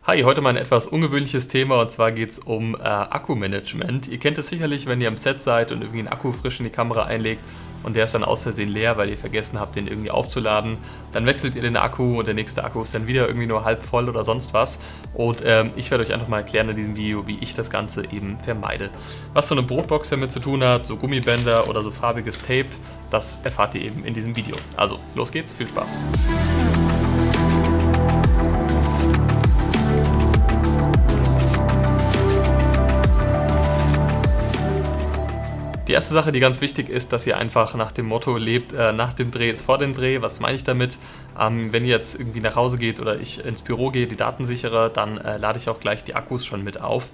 Hi, heute mal ein etwas ungewöhnliches Thema, und zwar geht es um Akkumanagement. Ihr kennt es sicherlich, wenn ihr am Set seid und irgendwie einen Akku frisch in die Kamera einlegt und der ist dann aus Versehen leer, weil ihr vergessen habt, den irgendwie aufzuladen. Dann wechselt ihr den Akku und der nächste Akku ist dann wieder irgendwie nur halb voll oder sonst was. Und ich werde euch einfach mal erklären in diesem Video, wie ich das Ganze eben vermeide. Was so eine Brotbox damit zu tun hat, so Gummibänder oder so farbiges Tape, das erfahrt ihr eben in diesem Video. Also, los geht's, viel Spaß! Die erste Sache, die ganz wichtig ist, dass ihr einfach nach dem Motto lebt, nach dem Dreh ist vor dem Dreh. Was meine ich damit? Wenn ihr jetzt irgendwie nach Hause geht oder ich ins Büro gehe, die Daten sichere, dann lade ich auch gleich die Akkus schon mit auf.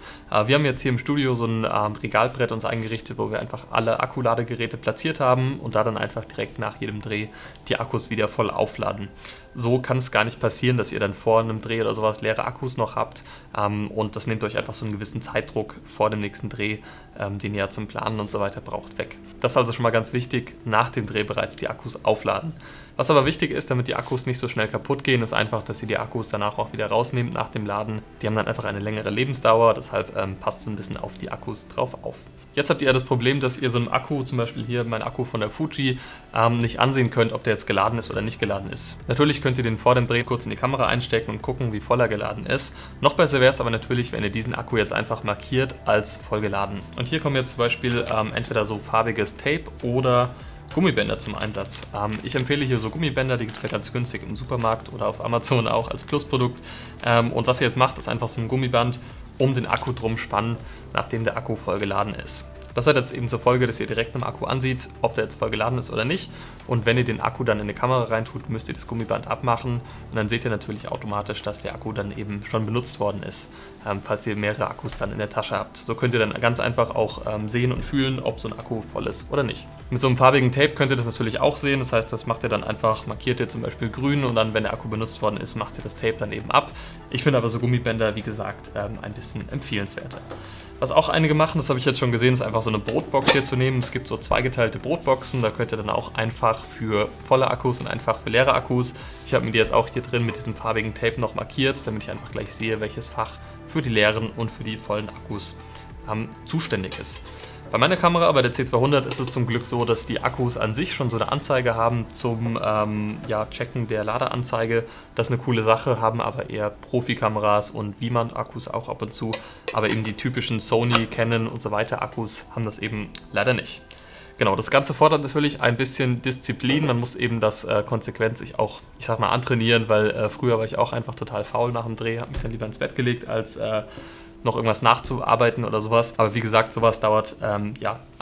Wir haben jetzt hier im Studio so ein Regalbrett uns eingerichtet, wo wir einfach alle Akkuladegeräte platziert haben und da dann einfach direkt nach jedem Dreh die Akkus wieder voll aufladen. So kann es gar nicht passieren, dass ihr dann vor einem Dreh oder sowas leere Akkus noch habt, und das nimmt euch einfach so einen gewissen Zeitdruck vor dem nächsten Dreh, den ihr ja zum Planen und so weiter braucht, weg. Das ist also schon mal ganz wichtig, nach dem Dreh bereits die Akkus aufladen. Was aber wichtig ist, damit die Akkus nicht so schnell kaputt gehen, ist einfach, dass ihr die Akkus danach auch wieder rausnehmt nach dem Laden. Die haben dann einfach eine längere Lebensdauer, deshalb passt so ein bisschen auf die Akkus drauf auf. Jetzt habt ihr ja das Problem, dass ihr so einen Akku, zum Beispiel hier mein Akku von der Fuji, nicht ansehen könnt, ob der jetzt geladen ist oder nicht geladen ist. Natürlich könnt ihr den vor dem Dreh kurz in die Kamera einstecken und gucken, wie voll er geladen ist. Noch besser wäre es aber natürlich, wenn ihr diesen Akku jetzt einfach markiert als vollgeladen. Und hier kommen jetzt zum Beispiel entweder so farbiges Tape oder Gummibänder zum Einsatz. Ich empfehle hier so Gummibänder, die gibt es ja ganz günstig im Supermarkt oder auf Amazon auch als Plusprodukt. Und was ihr jetzt macht, ist einfach so ein Gummiband um den Akku drum spannen, nachdem der Akku voll geladen ist. Das hat jetzt eben zur Folge, dass ihr direkt im Akku ansieht, ob der jetzt voll geladen ist oder nicht. Und wenn ihr den Akku dann in die Kamera reintut, müsst ihr das Gummiband abmachen. Und dann seht ihr natürlich automatisch, dass der Akku dann eben schon benutzt worden ist, falls ihr mehrere Akkus dann in der Tasche habt. So könnt ihr dann ganz einfach auch sehen und fühlen, ob so ein Akku voll ist oder nicht. Mit so einem farbigen Tape könnt ihr das natürlich auch sehen. Das heißt, das macht ihr dann einfach, markiert ihr zum Beispiel grün und dann, wenn der Akku benutzt worden ist, macht ihr das Tape dann eben ab. Ich finde aber so Gummibänder, wie gesagt, ein bisschen empfehlenswerter. Was auch einige machen, das habe ich jetzt schon gesehen, ist einfach so eine Brotbox hier zu nehmen. Es gibt so zweigeteilte Brotboxen, da könnt ihr dann auch einfach für volle Akkus und einfach für leere Akkus. Ich habe mir die jetzt auch hier drin mit diesem farbigen Tape noch markiert, damit ich einfach gleich sehe, welches Fach für die leeren und für die vollen Akkus zuständig ist. Bei meiner Kamera, bei der C200, ist es zum Glück so, dass die Akkus an sich schon so eine Anzeige haben zum Checken der Ladeanzeige. Das ist eine coole Sache, haben aber eher Profikameras und Wiemand-Akkus auch ab und zu. Aber eben die typischen Sony, Canon und so weiter Akkus haben das eben leider nicht. Genau, das Ganze fordert natürlich ein bisschen Disziplin. Man muss eben das konsequent sich auch, ich sag mal, antrainieren, weil früher war ich auch einfach total faul nach dem Dreh, habe mich dann lieber ins Bett gelegt, als noch irgendwas nachzuarbeiten oder sowas. Aber wie gesagt, sowas dauert 1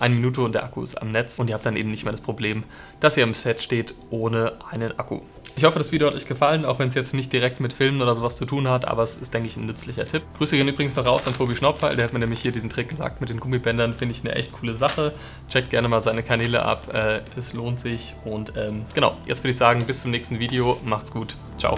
Minute und der Akku ist am Netz und ihr habt dann eben nicht mehr das Problem, dass ihr im Set steht ohne einen Akku. Ich hoffe, das Video hat euch gefallen, auch wenn es jetzt nicht direkt mit Filmen oder sowas zu tun hat, aber es ist, denke ich, ein nützlicher Tipp. Grüße gehen übrigens noch raus an Tobi Schnopfall, der hat mir nämlich hier diesen Trick gesagt mit den Gummibändern, finde ich eine echt coole Sache. Checkt gerne mal seine Kanäle ab, es lohnt sich und genau, jetzt würde ich sagen, bis zum nächsten Video, macht's gut, ciao.